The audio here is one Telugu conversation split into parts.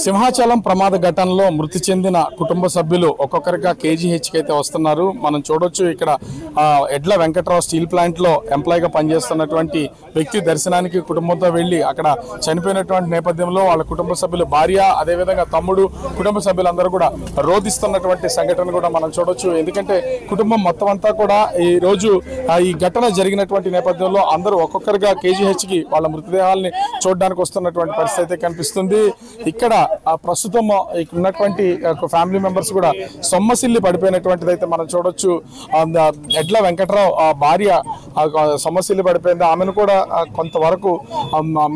సింహాచలం ప్రమాద ఘటనలో మృతి చెందిన కుటుంబ సభ్యులు ఒక్కొక్కరిగా కేజీహెచ్కి అయితే వస్తున్నారు. మనం చూడొచ్చు ఇక్కడ ఎడ్ల వెంకట్రావు స్టీల్ ప్లాంట్ లో ఎంప్లాయ్ గా పనిచేస్తున్నటువంటి వ్యక్తి దర్శనానికి కుటుంబంతో వెళ్లి అక్కడ చనిపోయినటువంటి నేపథ్యంలో వాళ్ళ కుటుంబ సభ్యులు భార్య, అదేవిధంగా తమ్ముడు, కుటుంబ సభ్యులందరూ కూడా రోధిస్తున్నటువంటి సంఘటన కూడా మనం చూడొచ్చు. ఎందుకంటే కుటుంబం మొత్తం అంతా కూడా ఈ రోజు ఈ ఘటన జరిగినటువంటి నేపథ్యంలో అందరూ ఒక్కొక్కరిగా కేజీహెచ్కి వాళ్ళ మృతదేహాలని చూడడానికి వస్తున్నటువంటి పరిస్థితి అయితే కనిపిస్తుంది. ఇక్కడ ప్రస్తుతం ఉన్నటువంటి ఫ్యామిలీ మెంబర్స్ కూడా సొమ్మసిల్లి పడిపోయినటువంటిది అయితే మనం చూడొచ్చు. ఎడ్ల వెంకట్రావు భార్య సొమ్మసిల్లి పడిపోయింది. ఆమెను కూడా కొంతవరకు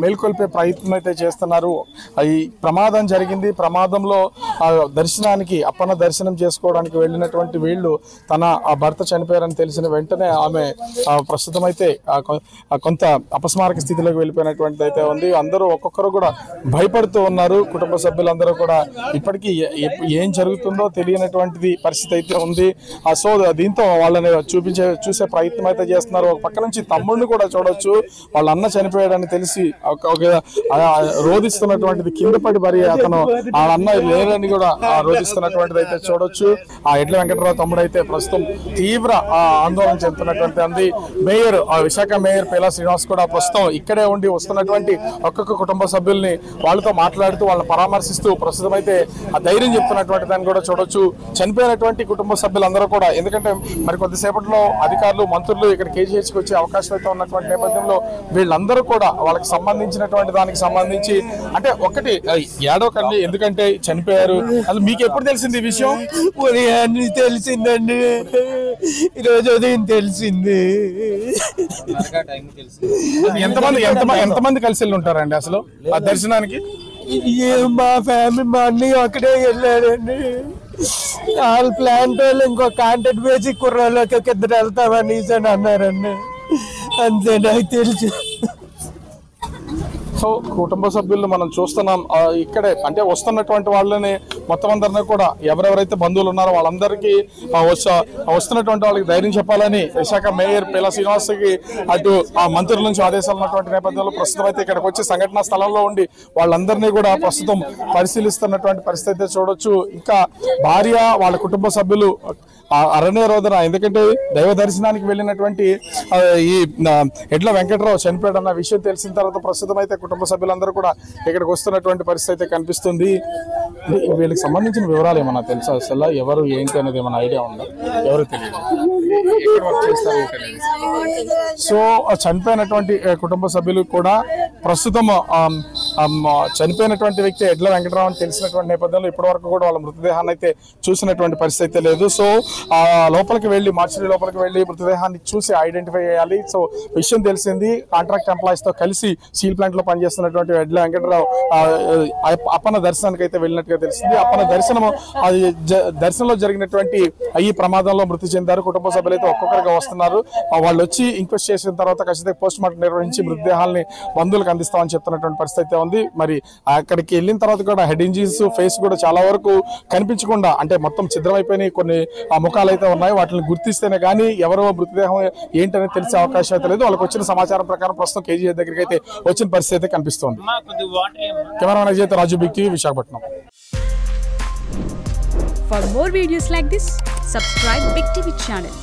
మేల్కొల్పే ప్రయత్నం అయితే చేస్తున్నారు. ఈ ప్రమాదం జరిగింది. ప్రమాదంలో దర్శనానికి అప్పన్న దర్శనం చేసుకోవడానికి వెళ్ళినటువంటి వీళ్ళు తన భర్త చనిపోయారని తెలిసిన వెంటనే ఆమె ప్రస్తుతం అయితే కొంత అపస్మారక స్థితిలోకి వెళ్ళిపోయినటువంటిది అయితే ఉంది. అందరూ ఒక్కొక్కరు కూడా భయపడుతూ ఉన్నారు. కుటుంబ సభ్యులందరూ కూడా ఇప్పటికీ ఏం జరుగుతుందో తెలియనటువంటిది పరిస్థితి అయితే ఉంది. సో దీంతో వాళ్ళని చూసే ప్రయత్నం అయితే చేస్తున్నారు. ఒక పక్క నుంచి తమ్ముడిని కూడా చూడొచ్చు. వాళ్ళ అన్న చనిపోయాడని తెలిసి రోధిస్తున్నటువంటిది కింద పడి మరి అతను వాళ్ళ అన్న లేరని కూడా రోధిస్తున్నటువంటిది అయితే చూడొచ్చు. ఆ ఎడ్ల వెంకటరావు తమ్ముడు అయితే ప్రస్తుతం తీవ్ర ఆందోళన చెందుతున్నటువంటి ఉంది. మేయర్ విశాఖ మేయర్ పేలా శ్రీనివాస్ కూడా ప్రస్తుతం ఇక్కడే ఉండి వస్తున్నటువంటి ఒక్కొక్క కుటుంబ సభ్యుల్ని వాళ్ళతో మాట్లాడుతూ వాళ్ళని పరామర్శిస్తూ ప్రస్తుతం అయితే ఆ ధైర్యం చెప్తున్నటువంటి దాన్ని కూడా చూడొచ్చు. చనిపోయినటువంటి కుటుంబ సభ్యులందరూ కూడా, ఎందుకంటే మరి కొద్దిసేపట్లో అధికారులు, మంత్రులు ఇక్కడ కేజీహెచ్కి వచ్చే అవకాశం అయితే ఉన్నటువంటి నేపథ్యంలో వీళ్ళందరూ కూడా వాళ్ళకి సంబంధించినటువంటి దానికి సంబంధించి అంటే ఒకటి ఏడవకండి, ఎందుకంటే చనిపోయారు. అసలు మీకు ఎప్పుడు తెలిసింది ఈ విషయం? తెలిసిందండి, ఈరోజు ఉదయం తెలిసింది. ఎంతమంది కలిసి వెళ్ళి ఉంటారండి అసలు ఆ దర్శనానికి? మా ఫ్యామిలీ, మా అన్నయ్య అక్కడే వెళ్ళాడండి. వాళ్ళ ప్లాంట్ వాళ్ళు ఇంకో కాంటాక్ట్ వేసి కుర్రాళ్ళకి ఇద్దరు వెళ్తామని అన్నారండి. అంతే నాకు తెలుసు. సో కుటుంబ సభ్యులు మనం చూస్తున్నాం ఇక్కడే, అంటే వస్తున్నటువంటి వాళ్ళని మొత్తం అందరినీ కూడా ఎవరెవరైతే బంధువులు ఉన్నారో వాళ్ళందరికీ వస్తున్నటువంటి వాళ్ళకి ధైర్యం చెప్పాలని విశాఖ మేయర్ పేలా శ్రీనివాస్కి అటు ఆ మంత్రుల నుంచి ఆదేశాలు ఉన్నటువంటి నేపథ్యంలో ప్రస్తుతం అయితే ఇక్కడికి వచ్చి సంఘటనా స్థలంలో ఉండి వాళ్ళందరినీ కూడా ప్రస్తుతం పరిశీలిస్తున్నటువంటి పరిస్థితి అయితే చూడొచ్చు. ఇంకా భార్య, వాళ్ళ కుటుంబ సభ్యులు అరణ్య రోదన, ఎందుకంటే దైవ దర్శనానికి వెళ్ళినటువంటి ఈ ఎడ్ల వెంకట్రావు చనిపోయాడన్న విషయం తెలిసిన తర్వాత ప్రస్తుతం అయితే కుటుంబ సభ్యులందరూ కూడా ఇక్కడికి వస్తున్నటువంటి పరిస్థితి అయితే కనిపిస్తుంది. వీళ్ళకి సంబంధించిన వివరాలు ఏమన్నా తెలుసా? అసలు ఎవరు ఏంటి అనేది ఏమైనా ఐడియా ఉందా? ఎవరు తెలియదు. సో చనిపోయినటువంటి కుటుంబ సభ్యులు కూడా ప్రస్తుతం చనిపోయినటువంటి వ్యక్తి ఎడ్ల వెంకటరావు అని తెలిసినటువంటి నేపథ్యంలో ఇప్పటి వరకు కూడా వాళ్ళ మృతదేహాన్ని అయితే చూసినటువంటి పరిస్థితి అయితే లేదు. సో లోపలికి వెళ్ళి, మార్చరీ లోపలికి వెళ్ళి మృతదేహాన్ని చూసి ఐడెంటిఫై చేయాలి. సో విషయం తెలిసింది. కాంట్రాక్ట్ ఎంప్లాయీస్ తో కలిసి స్టీల్ ప్లాంట్ లో పనిచేస్తున్నటువంటి ఎడ్ల వెంకటరావు అప్పన్న దర్శనానికి అయితే వెళ్ళినట్టుగా తెలిసింది. అప్పన్న దర్శనంలో జరిగినటువంటి ఈ ప్రమాదంలో మృతి చెందారు. కుటుంబ సభ్యులు అయితే ఒక్కొక్కరిగా వస్తున్నారు. వాళ్ళు వచ్చి ఇంక్వెస్ట్ చేసిన తర్వాత ఖచ్చితంగా పోస్ట్ మార్టం నిర్వహించి మృతదేహాలని బంధువులకు అందిస్తామని చెప్తున్నటువంటి పరిస్థితి అయితే ఉంది. మరి అక్కడికి వెళ్ళిన తర్వాత కూడా హెడ్ ఇంజరీస్, ఫేస్ కూడా చాలా వరకు కనిపించకుండా, అంటే మొత్తం ఛిద్రమైపోయినాయి కొన్ని ముఖాలు అయితే ఉన్నాయి. వాటిని గుర్తిస్తేనే కానీ ఎవరో మృతదేహం ఏంటనేది తెలిసే అవకాశం అయితే లేదు. వాళ్ళకి వచ్చిన సమాచారం ప్రకారం ప్రస్తుతం కేజీహెచ్ దగ్గరికి అయితే వచ్చిన పరిస్థితి అయితే కనిపిస్తోంది. కెమెరామెన్ అజయ్ తో Raju, big TV, Visakhapatnam. For more videos like this, subscribe Big TV channel.